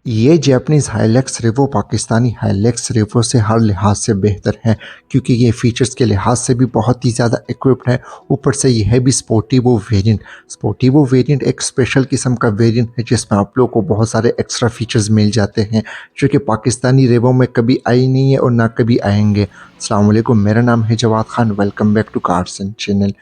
ये Japanese Hilux रेवो Pakistani Hilux रेवो से हर लिहाज से बेहतर है, क्योंकि ये फ़ीचर्स के लिहाज से भी बहुत ही ज़्यादा इक्विप्ड है। ऊपर से ये है भी स्पोर्टिवो वेरिएंट। स्पोर्टिवो वेरिएंट एक स्पेशल किस्म का वेरिएंट है जिसमें आप लोगों को बहुत सारे एक्स्ट्रा फीचर्स मिल जाते हैं जो कि पाकिस्तानी रेवो में कभी आई नहीं है और ना कभी आएंगे। अस्सलाम वालेकुम, मेरा नाम है Jawad Khan. Welcome back to cars and channel.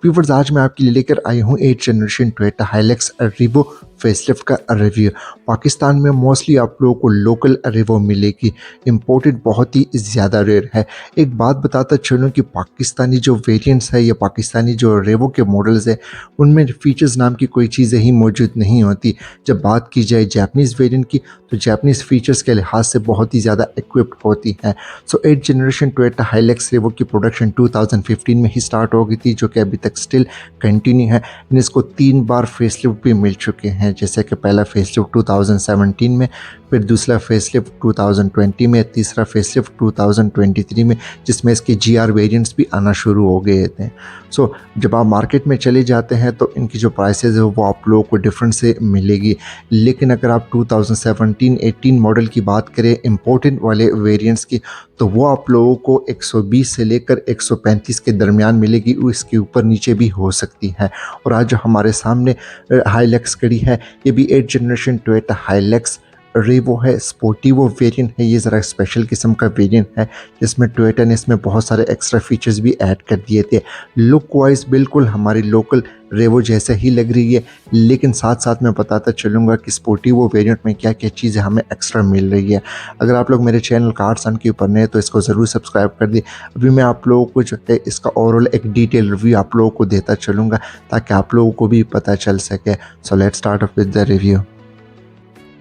Viewers, आज मैं आपके लिए लेकर आई हूँ 8 generation Toyota Hilux Revo facelift का रिव्यू। पाकिस्तान में मोस्टली आप लोगों को लोकल रिवो मिलेगी, इंपोर्टेड बहुत ही ज़्यादा रेयर है। एक बात बताता चलूँ कि पाकिस्तानी जो वेरिएंट्स है या पाकिस्तानी जो रेवो के मॉडल्स है उनमें फीचर्स नाम की कोई चीज़ें ही मौजूद नहीं होती। जब बात की जाए जापानीज़ वेरिएंट की तो जापानीज़ फीचर्स के लिहाज से बहुत ही ज़्यादा इक्विप्ड होती हैं। सो 8 जनरेशन टोयोटा हाइलक्स रेवो की प्रोडक्शन 2015 में ही स्टार्ट हो गई थी, जो कि अभी तक स्टिल कंटिन्यू है। इसको 3 बार फेसलिफ्ट भी मिल चुके हैं, जैसे कि पहला फेसलिफ्ट 2017 में, फिर दूसरा फेसलिफ्ट 2020 में, तीसरा फेसलिफ्ट 2023 में, जिसमें इसके जीआर वेरिएंट्स भी आना शुरू हो गए थे। सो जब आप मार्केट में चले जाते हैं तो इनकी जो प्राइसेस है वो आप लोगों को डिफरेंट से मिलेगी। लेकिन अगर आप 2017-18 मॉडल की बात करें इम्पोर्टेंट वाले वेरिएंट्स की, तो वो आप लोगों को 120 से लेकर 135 के दरमियान मिलेगी। इसके ऊपर नीचे भी हो सकती है। और आज जो हमारे सामने हाइलक्स खड़ी है, ये भी 8 जनरेशन टोयोटा हाइलक्स रेवो है। स्पोर्टिवो वेरिएंट है, ये ज़रा स्पेशल किस्म का वेरिएंट है जिसमें टोयोटा ने इसमें बहुत सारे एक्स्ट्रा फीचर्स भी ऐड कर दिए थे। लुक वाइज बिल्कुल हमारी लोकल रेवो जैसे ही लग रही है, लेकिन साथ साथ मैं बताता चलूँगा कि स्पोर्टिवो वेरिएंट में क्या क्या चीज़ें हमें एक्स्ट्रा मिल रही है। अगर आप लोग मेरे चैनल कार्स के ऊपर नए तो इसको ज़रूर सब्सक्राइब कर दी। अभी मैं आप लोगों को जो है इसका ओवरऑल एक डिटेल रिव्यू आप लोगों को देता चलूँगा ताकि आप लोगों को भी पता चल सके। So let's start of with the review.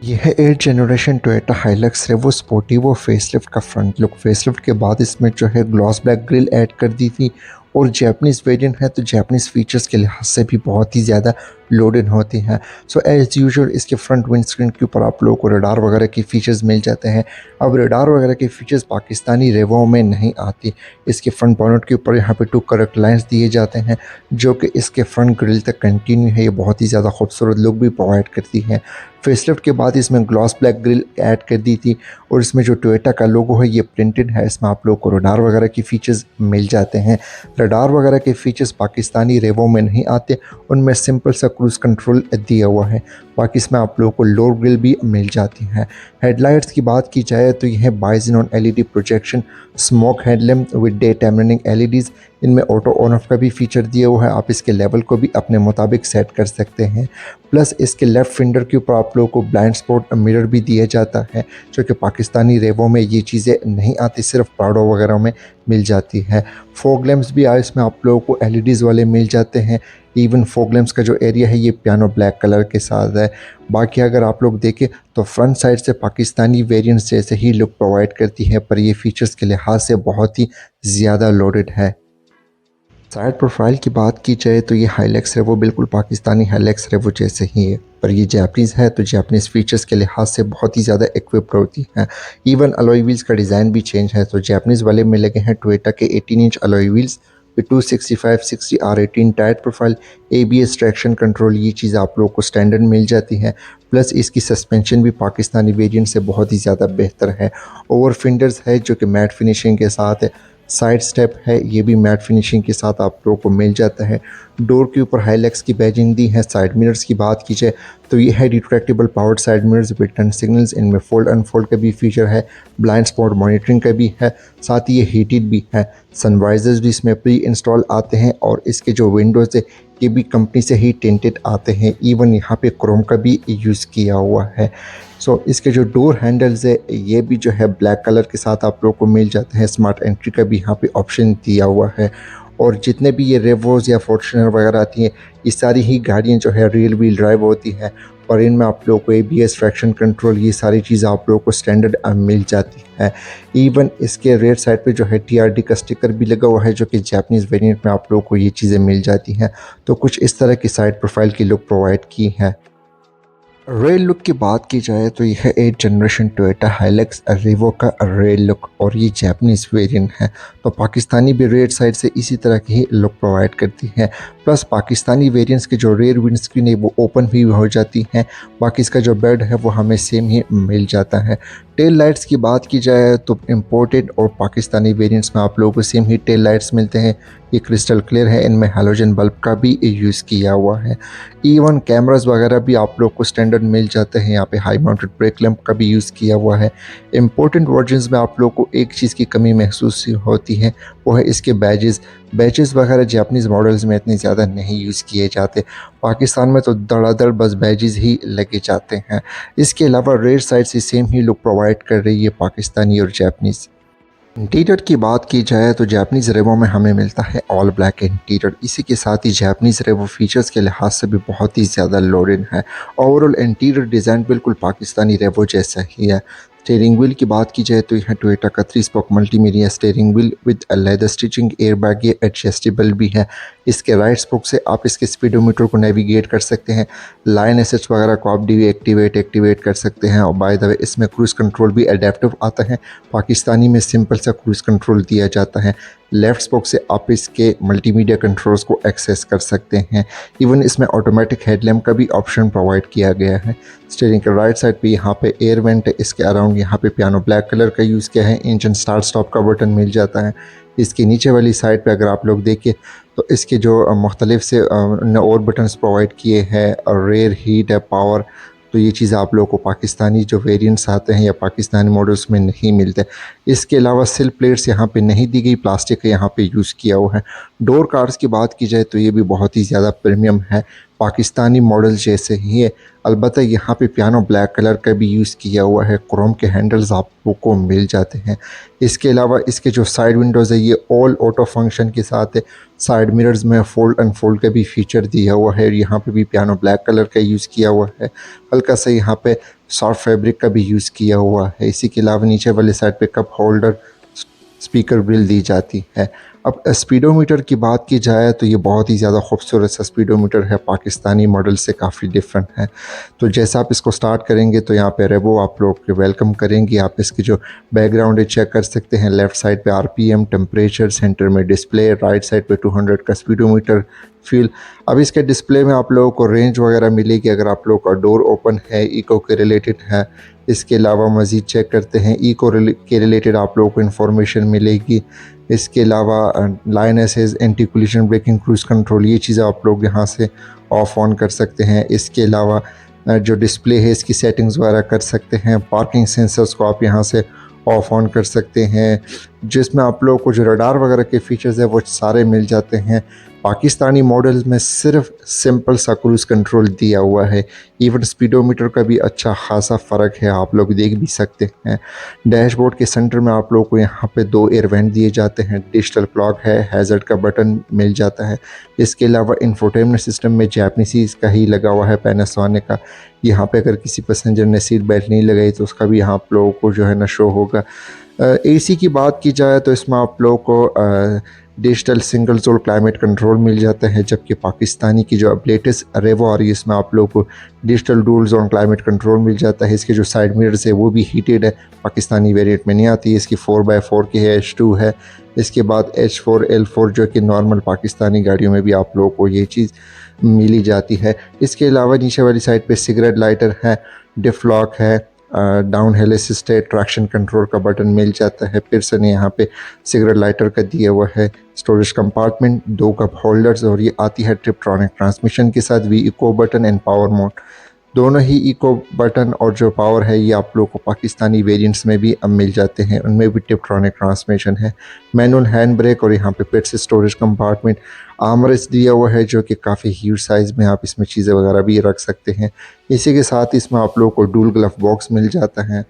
यह है 8 जनरेशन टोयोटा हाइलक्स रेवो स्पोर्टिवो फेसलिफ्ट का फ्रंट लुक। फेसलिफ्ट के बाद इसमें जो है ग्लॉस ब्लैक ग्रिल ऐड कर दी थी, और जैपनीज़ वेरिएंट है तो जैपनीज़ फीचर्स के लिहाज से भी बहुत ही ज़्यादा लोडेड होती हैं। सो एज़ यूजुअल इसके फ्रंट विंड स्क्रीन के ऊपर आप लोगों को रडार वगैरह की फ़ीचर्स मिल जाते हैं। अब रडार वगैरह की फ़ीचर्स पाकिस्तानी रेवो में नहीं आती। इसके फ्रंट बॉनेट के ऊपर यहाँ पे 2 करेक्ट लाइन्स दिए जाते हैं जो कि इसके फ्रंट ग्रिल तक कंटिन्यू है। ये बहुत ही ज़्यादा खूबसूरत लुक भी प्रोवाइड करती है। फेसलिफ्ट के बाद इसमें ग्लॉस ब्लैक ग्रिल ऐड कर दी थी, और इसमें जो टोयोटा का लोगो है ये प्रिंटेड है। इसमें आप लोगों को रडार वगैरह की फ़ीचर्स मिल जाते हैं। रडार वगैरह के फीचर्स पाकिस्तानी रेवो में नहीं आते, उनमें सिंपल सा क्रूज़ कंट्रोल दिया हुआ है। बाकी इसमें आप लोगों को लोअर ग्रिल भी मिल जाती है। हेडलाइट्स की बात की जाए तो यह है bixenon LED projection smoke headlamp with day time running LEDs. इनमें ऑटो ऑन ऑफ का भी फीचर दिया हुआ है, आप इसके लेवल को भी अपने मुताबिक सेट कर सकते हैं। प्लस इसके लेफ़्ट फिंडर के ऊपर आप लोगों को ब्लाइंड स्पॉट मिरर भी दिया जाता है, जो कि पाकिस्तानी रेवो में ये चीज़ें नहीं आती, सिर्फ प्राडो वगैरह में मिल जाती है। फॉग लैंप्स भी इसमें आप लोगों को एलईडीज़ वाले मिल जाते हैं। इवन फॉग लैंप्स का जो एरिया है ये पियानो ब्लैक कलर के साथ है। बाकी अगर आप लोग देखें तो फ्रंट साइड से पाकिस्तानी वेरिएंट्स जैसे ही लुक प्रोवाइड करती है, पर ये फीचर्स के लिहाज से बहुत ही ज़्यादा लोडेड है। साइड प्रोफाइल की बात की जाए तो ये हाइलक्स रेवो बिल्कुल पाकिस्तानी हाइलक्स रेवो जैसे ही है, पर ये जापानीज़ है तो जापानीज़ फीचर्स के लिहाज से बहुत ही ज़्यादा इक्विप्ड होती है। इवन अलॉय व्हील्स का डिज़ाइन भी चेंज है, तो जापानीज़ वाले में लगे हैं टोयोटा के 18 inch alloy wheels with 265/60 R18 tyre profile, ABS traction control, ये चीज़ आप लोगों को स्टैंडर्ड मिल जाती है। प्लस इसकी सस्पेंशन भी पाकिस्तानी वेरिएंट से बहुत ही ज़्यादा बेहतर है। ओवर फिंडर्स है जो कि मैट फिनिशिंग के साथ है। साइड स्टेप है, ये भी मैट फिनिशिंग के साथ आप लोगों को मिल जाता है। डोर के ऊपर हाइलक्स की बैजिंग दी है। साइड मिरर्स की बात की जाए तो ये है retractable powered side mirrors with turn signals. इनमें फोल्ड अनफोल्ड का भी फीचर है, ब्लाइंड स्पॉट मॉनिटरिंग का भी है, साथ ही ये हीटेड भी है। सनवाइजर्स भी इसमें प्री इंस्टॉल आते हैं, और इसके जो विंडोज़ है ये भी कंपनी से ही टिंटेड आते हैं। इवन यहाँ पे क्रोम का भी यूज़ किया हुआ है। सो इसके जो डोर हैंडल्स है ये भी जो है ब्लैक कलर के साथ आप लोगों को मिल जाते हैं। स्मार्ट एंट्री का भी यहाँ पे ऑप्शन दिया हुआ है। और जितने भी ये रेवोज़ या फॉर्च्यूनर वगैरह आती हैं, ये सारी ही गाड़ियाँ जो है रियल व्हील ड्राइव होती हैं, और इनमें आप लोगों को ABS ट्रैक्शन कंट्रोल, ये सारी चीज़ें आप लोगों को स्टैंडर्ड मिल जाती है। इवन इसके रेयर साइड पे जो है TRD का स्टिकर भी लगा हुआ है, जो कि जापानीज़ वेरिएंट में आप लोगों को ये चीज़ें मिल जाती हैं। तो कुछ इस तरह की साइड प्रोफाइल की लुक प्रोवाइड की है। रेल लुक की बात की जाए तो यह 8 जनरेशन टोयोटा हाइलक्स रिवो का रेल लुक और ये जैपनीज़ वेरिएंट है। तो पाकिस्तानी भी रेयर साइड से इसी तरह की ही लुक प्रोवाइड करती है। प्लस पाकिस्तानी वेरिएंट्स की जो रेयर विंडस्क्रीन है वो ओपन भी हो जाती हैं। बाकी इसका जो बेड है वो हमें सेम ही मिल जाता है। टेल लाइट्स की बात की जाए तो इम्पोर्टेड और पाकिस्तानी वेरिएंट्स में आप लोगों को सेम ही टेल लाइट्स मिलते हैं। ये क्रिस्टल क्लियर है, इनमें हैलोजन बल्ब का भी यूज़ किया हुआ है। इवन कैमरास वगैरह भी आप लोग को स्टैंडर्ड मिल जाते हैं। यहाँ पे हाई माउंटेड ब्रेक लैंप का भी यूज़ किया हुआ है। इम्पोर्टेंट वर्जन्स में आप लोग को एक चीज़ की कमी महसूस होती है, वो है इसके बैजेस वगैरह जापानीज़ मॉडल्स में इतने ज़्यादा नहीं यूज़ किए जाते। पाकिस्तान में तो धड़ाधड़ बस बैजेस ही लगे जाते हैं। इसके अलावा रेयर साइड से सेम ही लुक प्रोवाइड कर रही है पाकिस्तानी और जापानीज़। इंटीरियर की बात की जाए तो जापानीज़ रेवो में हमें मिलता है ऑल ब्लैक इंटीरियर। इसी के साथ ही जापानीज़ रेवो फीचर्स के लिहाज से भी बहुत ही ज़्यादा लोडेड है। ओवरऑल इंटीरियर डिज़ाइन बिल्कुल पाकिस्तानी रेवो जैसा ही है। स्टीयरिंग व्हील की बात की जाए तो यह टोयोटा का 3 spoke multimedia steering wheel with leather stitching, airbag ये एडजस्टेबल भी है। इसके राइट स्पोक से आप इसके स्पीडोमीटर को नेविगेट कर सकते हैं। लाइन एसएच वगैरह को आप एक्टिवेट कर सकते हैं। और बाय द वे इसमें क्रूज़ कंट्रोल भी अडेप्टिव आता है। पाकिस्तानी में सिंपल सा क्रूज़ कंट्रोल दिया जाता है। लेफ्ट स्पोक से आप इसके मल्टीमीडिया कंट्रोल्स को एक्सेस कर सकते हैं। इवन इसमें ऑटोमेटिक हेडलैम्प का भी ऑप्शन प्रोवाइड किया गया है। स्टीयरिंग के राइट साइड पे यहाँ पे एयर वेंट है। इसके अराउंड यहाँ पे पियानो ब्लैक कलर का यूज़ किया है। इंजन स्टार्ट स्टॉप का बटन मिल जाता है। इसके नीचे वाली साइड पे अगर आप लोग देखें तो इसके जो मुख्तलिफ से और बटन्स प्रोवाइड किए हैं और रेयर हीट है, पावर, तो ये चीज़ आप लोगों को पाकिस्तानी जो वेरिएंट्स आते हैं या पाकिस्तानी मॉडल्स में नहीं मिलते। इसके अलावा सिल प्लेट्स यहाँ पे नहीं दी गई, प्लास्टिक का यहाँ पे यूज़ किया हुआ है। डोर कार्ड्स की बात की जाए तो ये भी बहुत ही ज़्यादा प्रीमियम है, पाकिस्तानी मॉडल जैसे ही है। अलबत्ता यहाँ पे पियानो ब्लैक कलर का भी यूज़ किया हुआ है। क्रोम के हैंडल्स आपको मिल जाते हैं। इसके अलावा इसके जो साइड विंडोज़ है ये ऑल ऑटो फंक्शन के साथ है। साइड मिरर्स में फोल्ड अनफोल्ड का भी फीचर दिया हुआ है। यहाँ पे भी पियानो ब्लैक कलर का यूज़ किया हुआ है। हल्का सा यहाँ पे सॉफ्ट फैब्रिक का भी यूज़ किया हुआ है। इसी के अलावा नीचे वाले साइड पे कप होल्डर, स्पीकर ग्रिल दी जाती है। अब स्पीडोमीटर की बात की जाए तो ये बहुत ही ज़्यादा खूबसूरत सा स्पीडोमीटर है, पाकिस्तानी मॉडल से काफ़ी डिफरेंट है। तो जैसा आप इसको स्टार्ट करेंगे तो यहाँ पे रेबो आप लोग के वेलकम करेंगे। आप इसकी जो बैकग्राउंड है चेक कर सकते हैं। लेफ़्ट साइड पे आरपीएम, टेम्परेचर, सेंटर में डिस्प्ले, राइट साइड पे 200 का स्पीडोमीटर फील। अब इसके डिस्प्ले में आप लोगों को रेंज वगैरह मिलेगी अगर आप लोगों का डोर ओपन है, इको के रिलेटेड है। इसके अलावा मज़ीद चेक करते हैं इको के रिलेटेड आप लोगों को इन्फॉर्मेशन मिलेगी। इसके अलावा line assist, anti collision braking, cruise control, ये चीज़ें आप लोग यहाँ से ऑफ ऑन कर सकते हैं। इसके अलावा जो डिस्प्ले है इसकी सेटिंग्स वगैरह कर सकते हैं। पार्किंग सेंसर्स को आप यहाँ से ऑफ ऑन कर सकते हैं, जिसमें आप लोगों को जो रडार वगैरह के फीचर्स है वो सारे मिल जाते हैं। पाकिस्तानी मॉडल्स में सिर्फ सिंपल सा क्रूज़ कंट्रोल दिया हुआ है। इवन स्पीडोमीटर का भी अच्छा खासा फ़र्क है, आप लोग देख भी सकते हैं। डैशबोर्ड के सेंटर में आप लोगों को यहाँ पे 2 एयर वेंट दिए जाते हैं। डिजिटल क्लॉक है, हैज़र्ड का बटन मिल जाता है। इसके अलावा इंफोटेनमेंट सिस्टम में जापानीज़ का ही लगा हुआ है, पैनासोनिक का। यहाँ पे अगर किसी पैसेंजर ने सीट बेल्ट नहीं लगाई तो उसका भी यहाँ आप लोगों को जो है ना शो होगा। एसी की बात की जाए तो इसमें आप लोगों को digital single zone climate control मिल जाता है, जबकि पाकिस्तानी की जो अब लेटेस्ट रेवो आ रही है इसमें आप लोगों को digital dual zone climate control मिल जाता है। इसके जो साइड मिरर्स है वो भी हीटेड है, पाकिस्तानी वेरिएंट में नहीं आती है। इसकी 4x4 की है, H2 है। इसके बाद H4 L4 जो कि नॉर्मल पाकिस्तानी गाड़ियों में भी आप लोगों को ये चीज़ मिली जाती है। इसके अलावा नीचे वाली साइड पे सिगरेट लाइटर है, डिफ लॉक है, down hill assisted traction control का बटन मिल जाता है। फिर से यहाँ पे सिगरेट लाइटर का दिया हुआ है। स्टोरेज कंपार्टमेंट, 2 कप होल्डर्स, और ये आती है ट्रिप्ट्रॉनिक ट्रांसमिशन के साथ। We eco button and power mode, दोनों ही इको बटन और जो पावर है ये आप लोगों को पाकिस्तानी वेरिएंट्स में भी अब मिल जाते हैं, उनमें भी टिप्ट्रॉनिक ट्रांसमिशन है। मैनुअल हैंड ब्रेक, और यहाँ पे फिर से स्टोरेज कंपार्टमेंट, आर्मरेस्ट दिया हुआ है जो कि काफ़ी ह्यूज साइज़ में आप इसमें चीज़ें वगैरह भी रख सकते हैं। इसी के साथ इसमें आप लोगों को डुअल ग्लव बॉक्स मिल जाता है,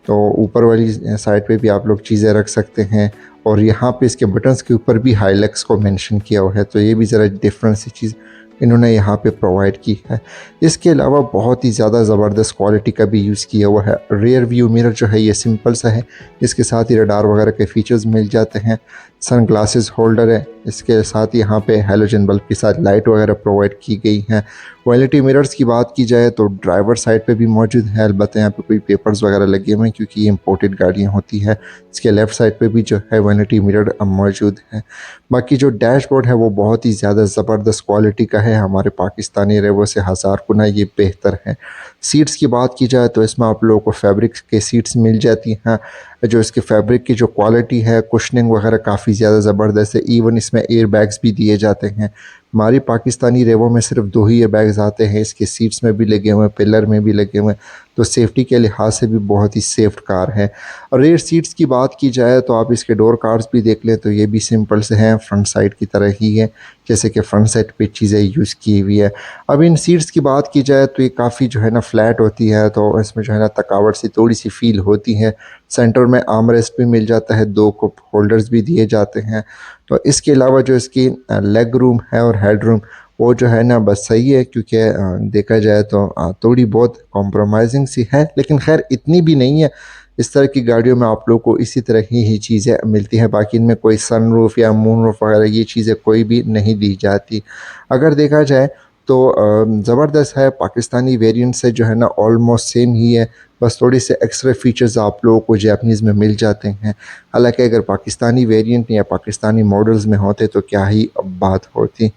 तो ऊपर वाली साइड पे भी आप लोग चीज़ें रख सकते हैं। और यहाँ पे इसके बटन्स के ऊपर भी हाइलक्स को मेंशन किया हुआ है, तो ये भी ज़रा डिफरेंट सी चीज़ इन्होंने यहाँ पे प्रोवाइड की है। इसके अलावा बहुत ही ज़्यादा ज़बरदस्त क्वालिटी का भी यूज़ किया हुआ है। रियर व्यू मिरर जो है ये सिंपल सा है, इसके साथ ही रडार वगैरह के फीचर्स मिल जाते हैं। सन ग्लासेस होल्डर है, इसके साथ यहाँ पे हैलोजन बल्ब के साथ लाइट वगैरह प्रोवाइड की गई हैं। क्वालिटी मिरर्स की बात की जाए तो ड्राइवर साइड पे भी मौजूद है, अलबत्ता यहाँ पे कोई पेपर्स वगैरह लगे हुए हैं क्योंकि ये इंपोर्टेड गाड़ियाँ होती है। इसके लेफ़्ट साइड पे भी जो है वैनिटी मिरर मौजूद है। बाकी जो डैशबोर्ड है वो बहुत ही ज़्यादा ज़बरदस्त क्वालिटी का है, हमारे पाकिस्तानी रेवो से हज़ार गुना ये बेहतर है। सीट्स की बात की जाए तो इसमें आप लोगों को फैब्रिक के सीट्स मिल जाती हैं। जो इसके फैब्रिक की जो क्वालिटी है, कुशनिंग वगैरह काफ़ी ज़्यादा ज़बरदस्त है। इवन इसमें एयर बैग्स भी दिए जाते हैं। हमारी पाकिस्तानी रेवो में सिर्फ 2 ही एयर बैग्स आते हैं, इसके सीट्स में भी लगे हुए हैं, पिलर में भी लगे हुए हैं, तो सेफ्टी के लिहाज से भी बहुत ही सेफ कार है। और रेयर सीट्स की बात की जाए तो आप इसके डोर कार्ड्स भी देख लें तो ये भी सिंपल से हैं, फ्रंट साइड की तरह ही है, जैसे कि फ्रंट साइड पे चीज़ें यूज़ की हुई है। अब इन सीट्स की बात की जाए तो ये काफ़ी जो है ना फ्लैट होती है, तो इसमें जो है ना थकावट सी थोड़ी सी फील होती है। सेंटर में आर्म रेस्ट भी मिल जाता है, 2 कप होल्डर्स भी दिए जाते हैं। तो इसके अलावा जो इसकी लेग रूम है और हेड रूम वो जो है ना बस सही है, क्योंकि देखा जाए तो थोड़ी बहुत कॉम्प्रोमाइजिंग सी है, लेकिन खैर इतनी भी नहीं है। इस तरह की गाड़ियों में आप लोगों को इसी तरह की ही चीज़ें मिलती हैं, बाकी इनमें कोई सनरूफ या मूनरूफ वगैरह ये चीज़ें कोई भी नहीं दी जाती। अगर देखा जाए तो ज़बरदस्त है, पाकिस्तानी वेरिएंट से जो है ना ऑलमोस्ट सेम ही है, बस थोड़ी से एक्स्ट्रा फीचर्स आप लोगों को जैपनीज़ में मिल जाते हैं। हालांकि अगर पाकिस्तानी वेरिएंट या पाकिस्तानी मॉडल्स में होते तो क्या ही बात होती।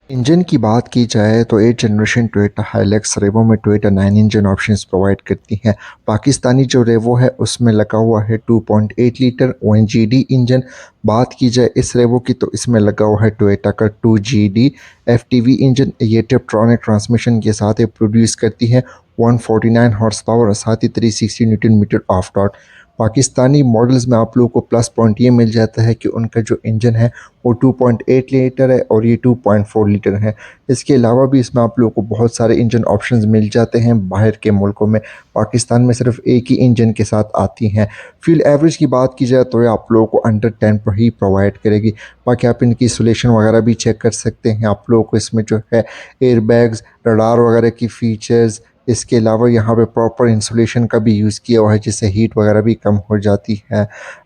इंजन की बात की जाए तो 8 जनरेशन टोयोटा हाइलक्स रेवो में टोयोटा 9 इंजन ऑप्शंस प्रोवाइड करती है। पाकिस्तानी जो रेवो है उसमें लगा हुआ है 2.8 लीटर ONGD इंजन। बात की जाए इस रेवो की तो इसमें लगा हुआ है टोयोटा का 2GD FTV इंजन। ये टिपट्रॉनिक ट्रांसमिशन के साथ ये प्रोड्यूस करती है 149 हॉर्स पावर और साथ ही 360 newton meter of torque. Pakistani models में आप लोगों को प्लस पॉइंट ये मिल जाता है कि उनका जो इंजन है वो 2.8 लीटर है और ये 2.4 लीटर है। इसके अलावा भी इसमें आप लोगों को बहुत सारे इंजन ऑप्शंस मिल जाते हैं बाहर के मुल्कों में। पाकिस्तान में सिर्फ एक ही इंजन के साथ आती हैं। फ्यूल एवरेज की बात की जाए तो ये आप लोगों को अंडर 10 पर ही प्रोवाइड करेगी। बाकी आप इनकी इंसुलेशन वगैरह भी चेक कर सकते हैं। आप लोगों को इसमें जो है एयर बैग्स, रडार वगैरह की फ़ीचर्स, इसके अलावा यहाँ पे प्रॉपर इंसुलेशन का भी यूज़ किया हुआ है जिससे हीट वगैरह भी कम हो जाती है।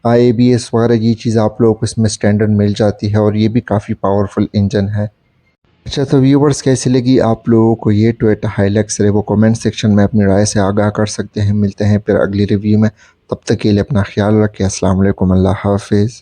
ABS वगैरह ये चीज़ आप लोगों को इसमें स्टैंडर्ड मिल जाती है और ये भी काफ़ी पावरफुल इंजन है। अच्छा, तो व्यूवर्स कैसी लगी आप लोगों को ये टोयोटा हाइलक्स रेवो? कमेंट सेक्शन में अपनी राय से आगाह कर सकते हैं। मिलते हैं फिर अगली रिव्यू में, तब तक के लिए अपना ख्याल रखें। अस्सलाम वालेकुम, अल्लाह हाफिज़।